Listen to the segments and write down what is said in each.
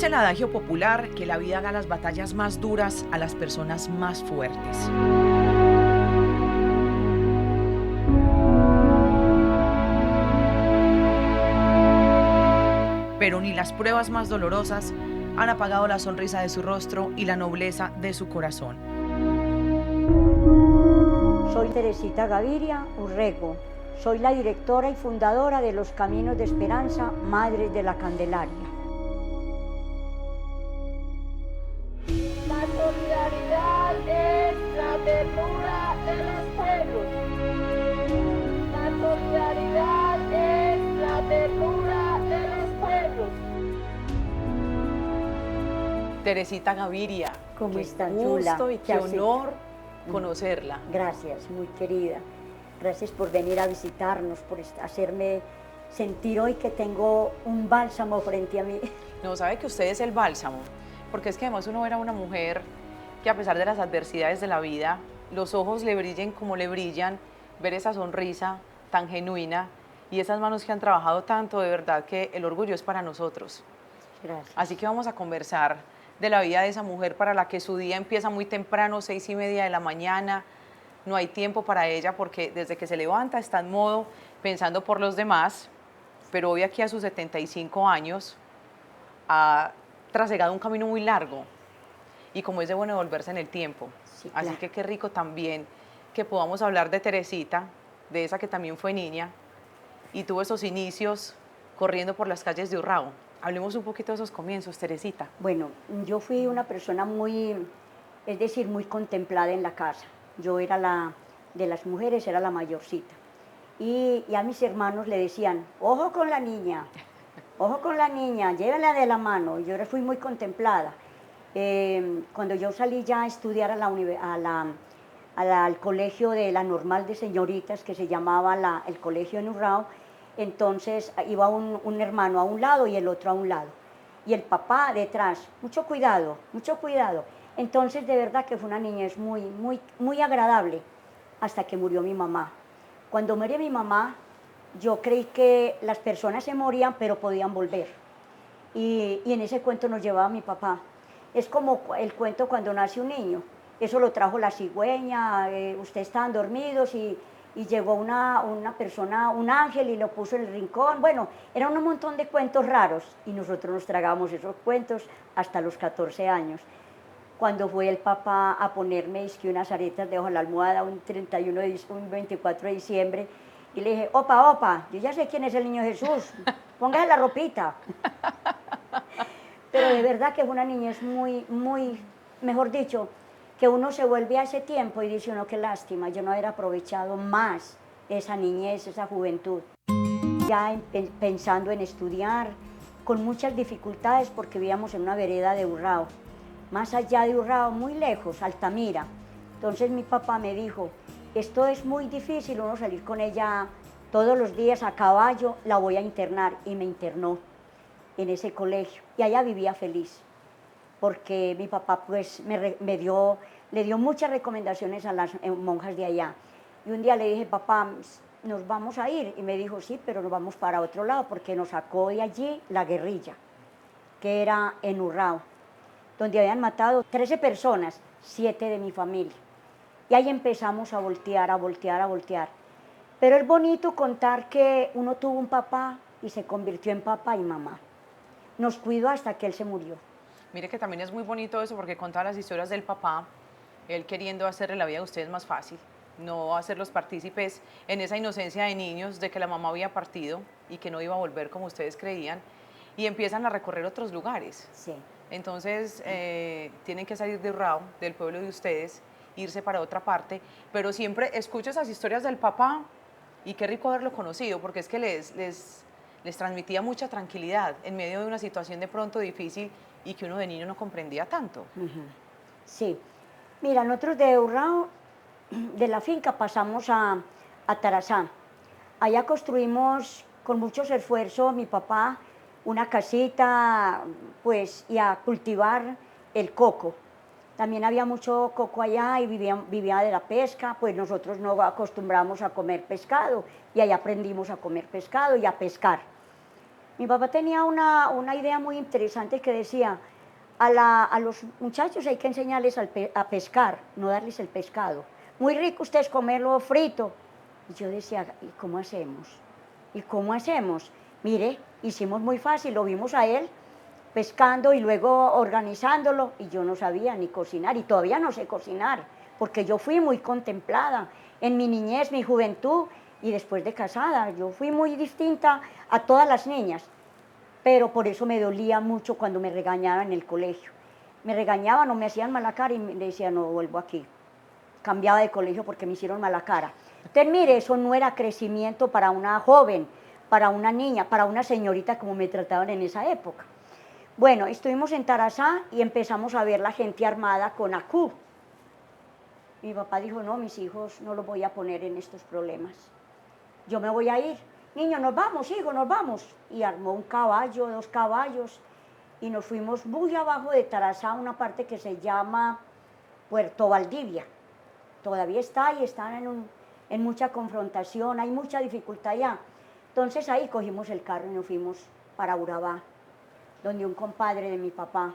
Dice el adagio popular que la vida da las batallas más duras a las personas más fuertes. Pero ni las pruebas más dolorosas han apagado la sonrisa de su rostro y la nobleza de su corazón. Soy Teresita Gaviria Urrego. Soy la directora y fundadora de los Caminos de Esperanza, Madres de la Candelaria. La solidaridad es la ternura de los pueblos. La solidaridad es la ternura de los pueblos. Teresita Gaviria, ¿Cómo qué está, gusto Yula? y qué honor conocerla. Gracias, muy querida. Gracias por venir a visitarnos, por hacerme sentir hoy que tengo un bálsamo frente a mí. No, sabe que usted es el bálsamo, porque es que además uno era una mujer que a pesar de las adversidades de la vida, los ojos le brillen como le brillan, ver esa sonrisa tan genuina y esas manos que han trabajado tanto, de verdad que el orgullo es para nosotros. Gracias. Así que vamos a conversar de la vida de esa mujer para la que su día empieza muy temprano, 6:30 de la mañana, no hay tiempo para ella porque desde que se levanta está en modo pensando por los demás, pero hoy aquí a sus 75 años ha trasegado un camino muy largo y como es de bueno volverse en el tiempo. Sí, Así claro. que qué rico también que podamos hablar de Teresita, de esa que también fue niña y tuvo esos inicios corriendo por las calles de Urrao. Hablemos un poquito de esos comienzos, Teresita. Bueno, yo fui una persona muy, es decir, muy contemplada en la casa. Yo era de las mujeres, era la mayorcita. Y a mis hermanos le decían, ojo con la niña, llévenla de la mano. Y yo fui muy contemplada. Cuando yo salí ya a estudiar al colegio de la normal de señoritas, que se llamaba el colegio en Urrao, entonces iba un hermano a un lado y el otro a un lado. Y el papá detrás, mucho cuidado, mucho cuidado. Entonces de verdad que fue una niñez muy, muy, muy agradable hasta que murió mi mamá. Cuando murió mi mamá, yo creí que las personas se morían pero podían volver. Y en ese cuento nos llevaba mi papá. Es como el cuento cuando nace un niño. Eso lo trajo la cigüeña, ustedes estaban dormidos y llegó una persona, un ángel y lo puso en el rincón. Bueno, era un montón de cuentos raros y nosotros nos tragábamos esos cuentos hasta los 14 años. Cuando fue el papá a ponerme unas aretas debajo de la almohada un 24 de diciembre, y le dije, opa, opa, yo ya sé quién es el niño Jesús, póngase la ropita. Pero de verdad que fue una niñez muy, muy, mejor dicho, que uno se vuelve a ese tiempo y dice uno, qué lástima, yo no haber aprovechado más esa niñez, esa juventud. Ya pensando en estudiar, con muchas dificultades porque vivíamos en una vereda de Urrao, más allá de Urrao, muy lejos, Altamira. Entonces mi papá me dijo, esto es muy difícil, uno salir con ella todos los días a caballo, la voy a internar, y me internó en ese colegio y allá vivía feliz porque mi papá pues le dio muchas recomendaciones a las monjas de allá. Y un día le dije, papá, nos vamos a ir, y me dijo, sí, pero nos vamos para otro lado porque nos sacó de allí la guerrilla, que era en Urrao, donde habían matado 13 personas, 7 de mi familia. Y ahí empezamos a voltear, a voltear, a voltear. Pero es bonito contar que uno tuvo un papá y se convirtió en papá y mamá. Nos cuidó hasta que él se murió. Mire que también es muy bonito eso porque con todas las historias del papá, él queriendo hacerle la vida a ustedes más fácil, no hacerlos partícipes en esa inocencia de niños de que la mamá había partido y que no iba a volver como ustedes creían, y empiezan a recorrer otros lugares. Sí. Entonces tienen que salir de Urrao, del pueblo de ustedes, irse para otra parte, pero siempre escucho esas historias del papá y qué rico haberlo conocido porque es que les transmitía mucha tranquilidad en medio de una situación de pronto difícil y que uno de niño no comprendía tanto. Sí. Mira, nosotros de Urrao, de la finca, pasamos a Tarazá. Allá construimos con muchos esfuerzos, mi papá, una casita, pues, y a cultivar el coco. También había mucho coco allá y vivía de la pesca, pues nosotros no acostumbramos a comer pescado y ahí aprendimos a comer pescado y a pescar. Mi papá tenía una idea muy interesante que decía, a los muchachos hay que enseñarles a pescar, no darles el pescado. Muy rico ustedes comerlo frito. Y yo decía, ¿y cómo hacemos? ¿Y cómo hacemos? Mire, hicimos muy fácil, lo vimos a él pescando y luego organizándolo, y yo no sabía ni cocinar, y todavía no sé cocinar, porque yo fui muy contemplada en mi niñez, mi juventud, y después de casada, yo fui muy distinta a todas las niñas, pero por eso me dolía mucho cuando me regañaban en el colegio. Me regañaban o me hacían mala cara y me decía, no, vuelvo aquí. Cambiaba de colegio porque me hicieron mala cara. Entonces, mire, eso no era crecimiento para una joven, para una niña, para una señorita como me trataban en esa época. Bueno, estuvimos en Tarazá y empezamos a ver la gente armada con ACU. Mi papá dijo, no, mis hijos no los voy a poner en estos problemas. Yo me voy a ir. Niño, nos vamos, hijo, nos vamos. Y armó un caballo, 2 caballos, y nos fuimos muy abajo de Tarazá, una parte que se llama Puerto Valdivia. Todavía está y están en mucha confrontación, hay mucha dificultad allá. Entonces ahí cogimos el carro y nos fuimos para Urabá, donde un compadre de mi papá.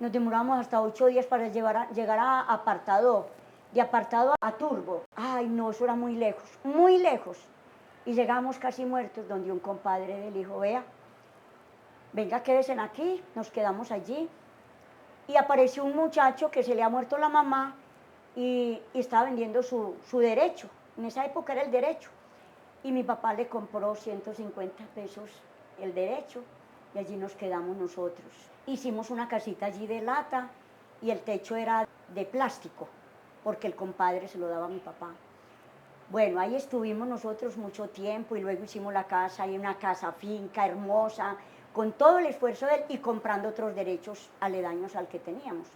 Nos demoramos hasta 8 días para llegar a Apartadó, de Apartadó a Turbo. Ay, no, eso era muy lejos, muy lejos. Y llegamos casi muertos, donde un compadre del hijo, vea, venga, quédense aquí, nos quedamos allí. Y apareció un muchacho que se le ha muerto la mamá y estaba vendiendo su derecho. En esa época era el derecho. Y mi papá le compró 150 pesos el derecho y allí nos quedamos nosotros. Hicimos una casita allí de lata y el techo era de plástico, porque el compadre se lo daba a mi papá. Bueno, ahí estuvimos nosotros mucho tiempo y luego hicimos la casa, hay una casa finca hermosa, con todo el esfuerzo de él y comprando otros derechos aledaños al que teníamos.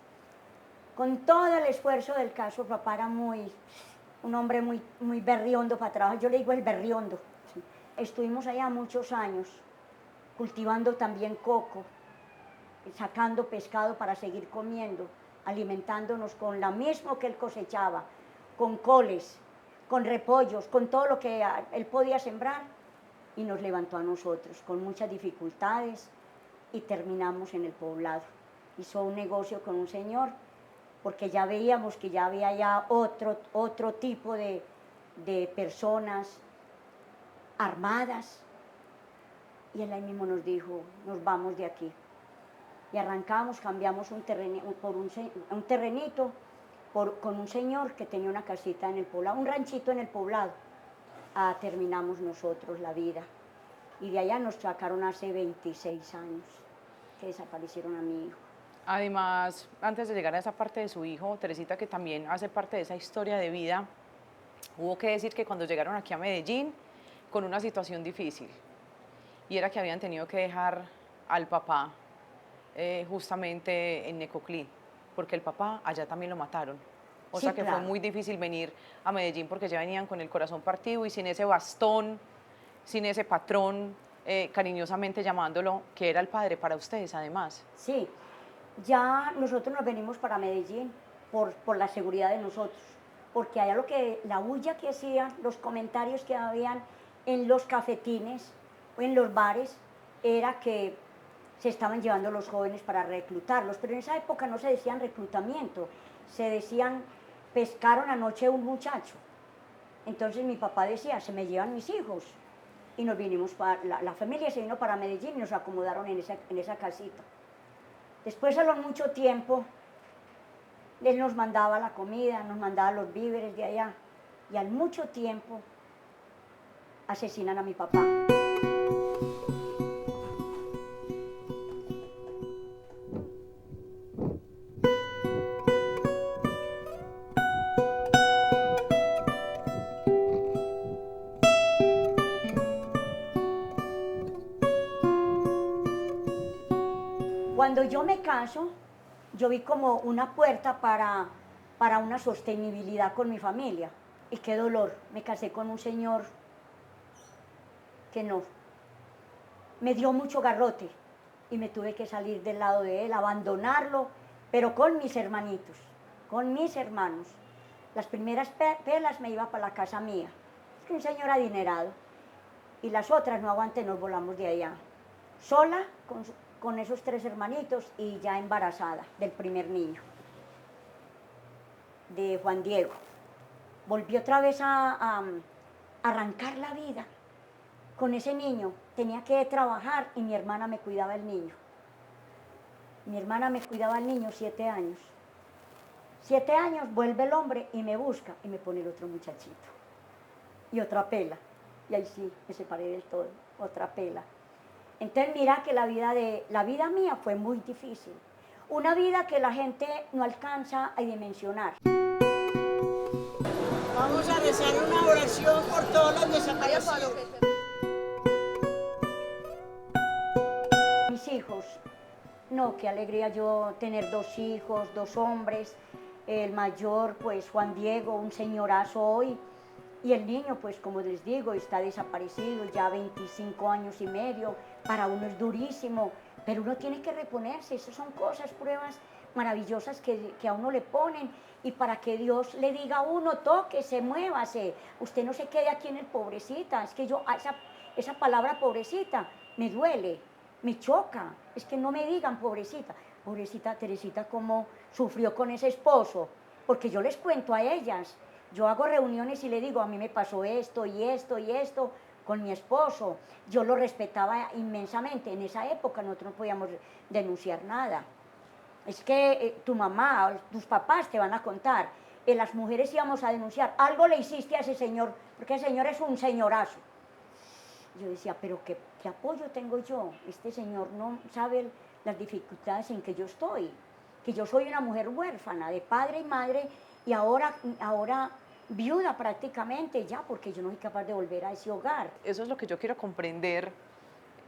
Con todo el esfuerzo del caso, papá era un hombre muy berriondo para trabajar, yo le digo el berriondo. ¿Sí? Estuvimos allá muchos años, cultivando también coco, sacando pescado para seguir comiendo, alimentándonos con lo mismo que él cosechaba, con coles, con repollos, con todo lo que él podía sembrar, y nos levantó a nosotros con muchas dificultades y terminamos en el poblado. Hizo un negocio con un señor, porque ya veíamos que ya había ya otro tipo de personas armadas, y él ahí mismo nos dijo, nos vamos de aquí. Y arrancamos, cambiamos un terrenito con un señor que tenía una casita en el poblado, un ranchito en el poblado. Terminamos nosotros la vida. Y de allá nos sacaron hace 26 años, que desaparecieron a mi hijo. Además, antes de llegar a esa parte de su hijo, Teresita, que también hace parte de esa historia de vida, hubo que decir que cuando llegaron aquí a Medellín, con una situación difícil, y era que habían tenido que dejar al papá justamente en Necoclí, porque el papá allá también lo mataron. O Sí, sea que claro. fue muy difícil venir a Medellín porque ya venían con el corazón partido y sin ese bastón, sin ese patrón, cariñosamente llamándolo, que era el padre para ustedes además. Sí, ya nosotros nos venimos para Medellín por la seguridad de nosotros, porque allá la bulla que hacían, los comentarios que habían en los cafetines o en los bares, era que se estaban llevando los jóvenes para reclutarlos, pero en esa época no se decían reclutamiento, se decían, pescaron anoche un muchacho. Entonces mi papá decía, se me llevan mis hijos. Y nos vinimos, la familia se vino para Medellín y nos acomodaron en esa casita. Después, a lo mucho tiempo, él nos mandaba la comida, nos mandaba los víveres de allá. Y al mucho tiempo, asesinan a mi papá. Cuando yo me caso, yo vi como una puerta para una sostenibilidad con mi familia. Y qué dolor, me casé con un señor que no, me dio mucho garrote y me tuve que salir del lado de él, abandonarlo, pero con mis hermanitos, con mis hermanos. Las primeras pelas me iba para la casa mía, es que un señor adinerado, y las otras no aguanté, nos volamos de allá. sola con esos 3 hermanitos y ya embarazada del primer niño, de Juan Diego. Volví otra vez a arrancar la vida con ese niño. Tenía que trabajar y mi hermana me cuidaba el niño. Mi hermana me cuidaba al niño 7 años. 7 años, vuelve el hombre y me busca y me pone el otro muchachito. Y otra pela. Y ahí sí, me separé del todo, otra pela. Entonces mira que la vida mía fue muy difícil. Una vida que la gente no alcanza a dimensionar. Vamos a rezar una oración por todos los desaparecidos. Mis hijos, no, qué alegría yo tener 2 hijos, 2 hombres. El mayor, pues Juan Diego, un señorazo hoy. Y el niño, pues como les digo, está desaparecido ya 25 años y medio. Para uno es durísimo, pero uno tiene que reponerse. Esas son cosas, pruebas maravillosas que a uno le ponen. Y para que Dios le diga a uno, tóquese, muévase. Usted no se quede aquí en el pobrecita. Es que yo, esa palabra pobrecita me duele, me choca. Es que no me digan pobrecita. Pobrecita Teresita, cómo sufrió con ese esposo. Porque yo les cuento a ellas. Yo hago reuniones y le digo, a mí me pasó esto y esto y esto con mi esposo. Yo lo respetaba inmensamente. En esa época nosotros no podíamos denunciar nada. Es que tu mamá, tus papás te van a contar. Las mujeres íbamos a denunciar. Algo le hiciste a ese señor, porque el señor es un señorazo. Yo decía, pero ¿qué apoyo tengo yo? Este señor no sabe las dificultades en que yo estoy. Que yo soy una mujer huérfana de padre y madre y ahora viuda prácticamente ya, porque yo no soy capaz de volver a ese hogar. Eso es lo que yo quiero comprender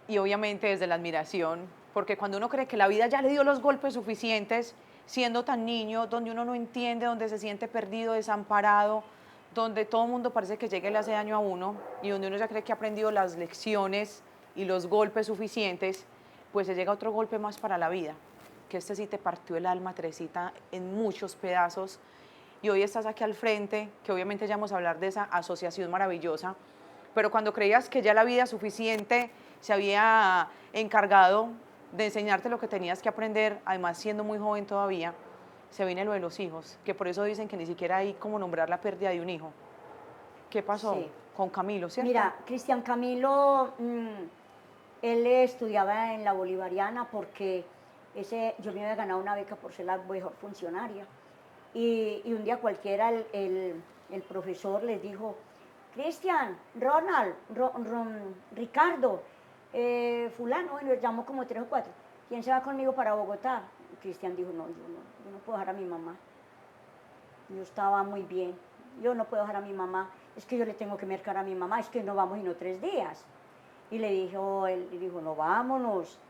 y obviamente desde la admiración, porque cuando uno cree que la vida ya le dio los golpes suficientes, siendo tan niño, donde uno no entiende, donde se siente perdido, desamparado, donde todo el mundo parece que llega y le hace daño a uno y donde uno ya cree que ha aprendido las lecciones y los golpes suficientes, pues se llega otro golpe más para la vida, que este sí te partió el alma, Teresita, en muchos pedazos. Y hoy estás aquí al frente, que obviamente ya vamos a hablar de esa asociación maravillosa, pero cuando creías que ya la vida suficiente se había encargado de enseñarte lo que tenías que aprender, además siendo muy joven todavía, se viene lo de los hijos, que por eso dicen que ni siquiera hay como nombrar la pérdida de un hijo. ¿Qué pasó Sí. con Camilo, cierto? Mira, Cristian Camilo, él estudiaba en la Bolivariana porque yo me había ganado una beca por ser la mejor funcionaria. Y un día cualquiera el profesor les dijo, Cristian, Ronald, Ricardo, fulano, y nos llamó como 3 o 4. ¿Quién se va conmigo para Bogotá? Cristian dijo, no, yo no puedo dejar a mi mamá. Yo estaba muy bien, yo no puedo dejar a mi mamá. Es que yo le tengo que marcar a mi mamá, es que no vamos sino 3 días. Y él dijo, no, vámonos.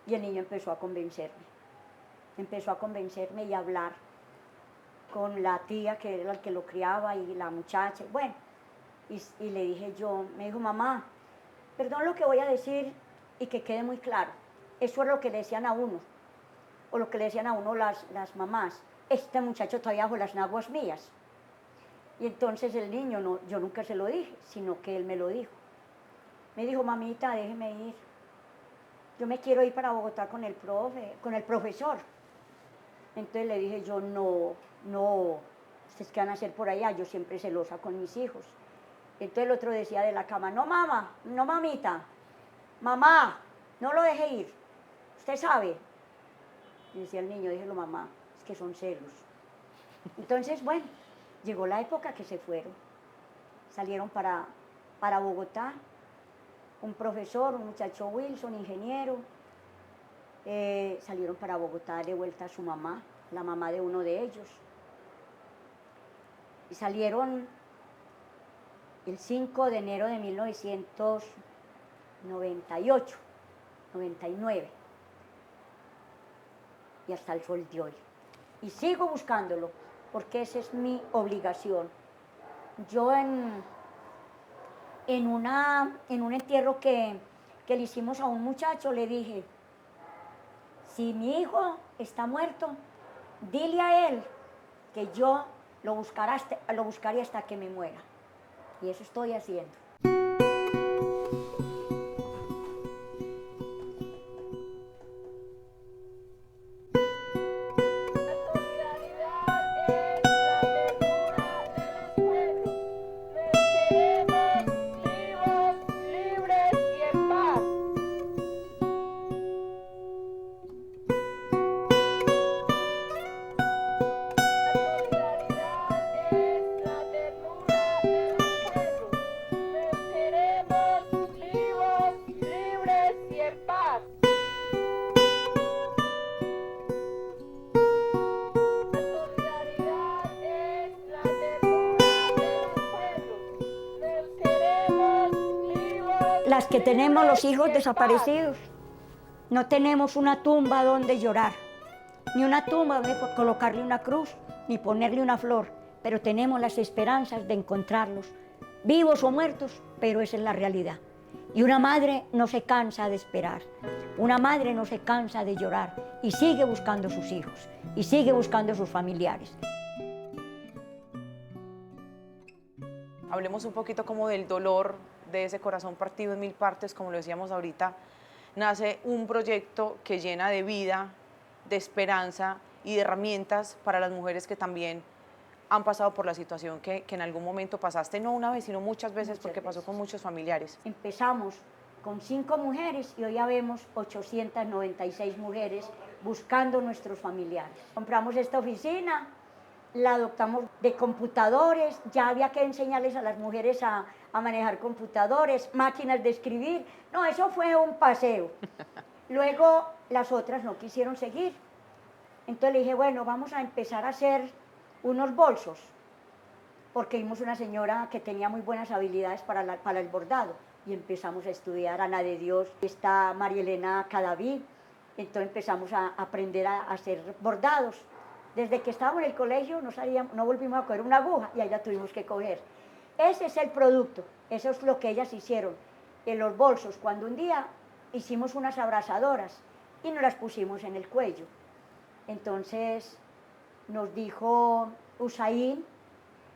Y el niño empezó a convencerme y a hablar con la tía que era la que lo criaba y la muchacha, bueno, y le dije yo, me dijo, mamá, perdón lo que voy a decir y que quede muy claro, eso es lo que le decían a uno, o lo que le decían a uno las mamás, este muchacho todavía bajo las naguas mías. Y entonces el niño, no, yo nunca se lo dije, sino que él me lo dijo. Me dijo, mamita, déjeme ir, yo me quiero ir para Bogotá con el profesor. Entonces le dije yo, no, ¿ustedes qué van a hacer por allá? Yo siempre celosa con mis hijos. Entonces el otro decía de la cama, no mamá, no mamita, mamá, no lo deje ir, usted sabe. Y decía el niño, déjelo mamá, es que son celos. Entonces, bueno, llegó la época que se fueron. Salieron para Bogotá, un profesor, un muchacho Wilson, ingeniero, salieron para Bogotá de vuelta a su mamá, la mamá de uno de ellos. Y salieron el 5 de enero de 1998, 99. Y hasta el sol de hoy. Y sigo buscándolo, porque esa es mi obligación. Yo en un entierro que le hicimos a un muchacho, le dije, si mi hijo está muerto, dile a él que yo lo buscaré hasta que me muera. Y eso estoy haciendo. que tenemos los hijos desaparecidos, no tenemos una tumba donde llorar, ni una tumba donde colocarle una cruz, ni ponerle una flor, pero tenemos las esperanzas de encontrarlos, vivos o muertos, pero esa es la realidad. Y una madre no se cansa de esperar, una madre no se cansa de llorar y sigue buscando sus hijos y sigue buscando sus familiares. Hablemos un poquito como del dolor de ese corazón partido en mil partes, como lo decíamos ahorita. Nace un proyecto que llena de vida, de esperanza y de herramientas para las mujeres que también han pasado por la situación que en algún momento pasaste, no una vez, sino muchas veces, porque pasó con muchos familiares. Empezamos con 5 mujeres y hoy ya vemos 896 mujeres buscando nuestros familiares. Compramos esta oficina, la adoptamos de computadores, ya había que enseñarles a las mujeres a manejar computadores, máquinas de escribir. No, eso fue un paseo. Luego las otras no quisieron seguir. Entonces le dije, bueno, vamos a empezar a hacer unos bolsos, porque vimos una señora que tenía muy buenas habilidades para el bordado y empezamos a estudiar. Ana de Dios, está María Elena Cadaví, entonces empezamos a aprender a hacer bordados. Desde que estábamos en el colegio no volvimos a coger una aguja y ahí la tuvimos que coger. Ese es el producto, eso es lo que ellas hicieron en los bolsos, cuando un día hicimos unas abrazadoras y nos las pusimos en el cuello. Entonces nos dijo Usain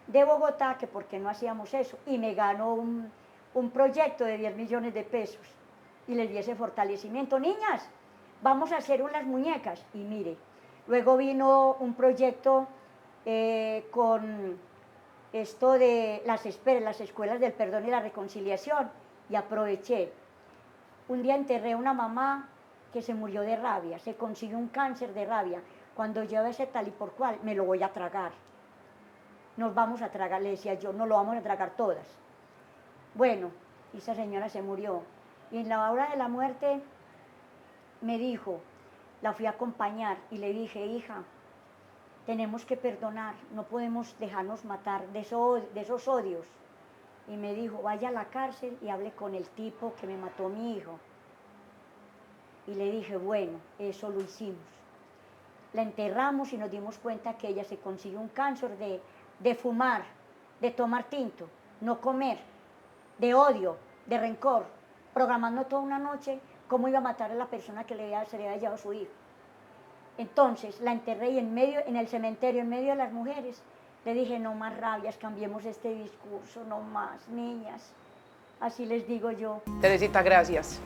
de Bogotá que por qué no hacíamos eso, y me ganó un proyecto de 10 millones de pesos y les di ese fortalecimiento. Niñas, vamos a hacer unas muñecas, y mire, luego vino un proyecto con esto de las escuelas del perdón y la reconciliación, y aproveché. Un día enterré a una mamá que se murió de rabia, se consiguió un cáncer de rabia. Cuando lleva ese tal y por cual, me lo voy a tragar. Nos vamos a tragar, le decía yo, no lo vamos a tragar todas. Bueno, esa señora se murió. Y en la hora de la muerte me dijo, la fui a acompañar y le dije, hija, tenemos que perdonar, no podemos dejarnos matar de esos odios. Y me dijo, vaya a la cárcel y hable con el tipo que me mató a mi hijo. Y le dije, bueno, eso lo hicimos. La enterramos y nos dimos cuenta que ella se consiguió un cáncer de fumar, de tomar tinto, no comer, de odio, de rencor, programando toda una noche cómo iba a matar a la persona que se le había llevado a su hijo. Entonces la enterré y en el cementerio, en medio de las mujeres, le dije, no más rabias, cambiemos este discurso, no más, niñas. Así les digo yo. Teresita, gracias.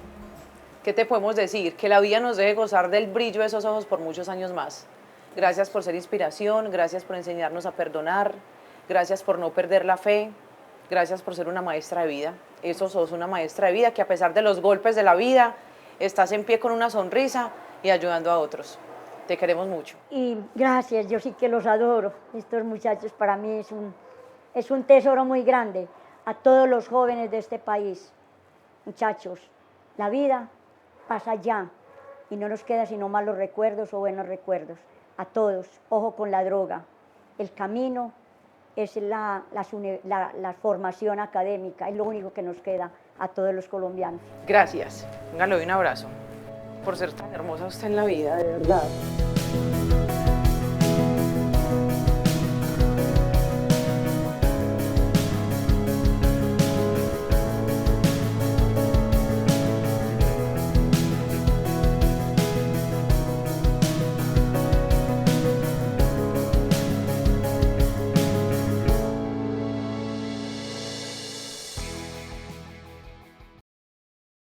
¿Qué te podemos decir? Que la vida nos deje gozar del brillo de esos ojos por muchos años más. Gracias por ser inspiración, gracias por enseñarnos a perdonar, gracias por no perder la fe, gracias por ser una maestra de vida. Eso sos una maestra de vida que a pesar de los golpes de la vida, estás en pie con una sonrisa y ayudando a otros. Te queremos mucho. Y gracias, yo sí que los adoro. Estos muchachos para mí es un tesoro muy grande. A todos los jóvenes de este país, muchachos, la vida pasa ya y no nos queda sino malos recuerdos o buenos recuerdos. A todos, ojo con la droga. El camino es la formación académica, es lo único que nos queda a todos los colombianos. Gracias. Venga, le doy un abrazo por ser tan hermosa usted en la vida, de verdad.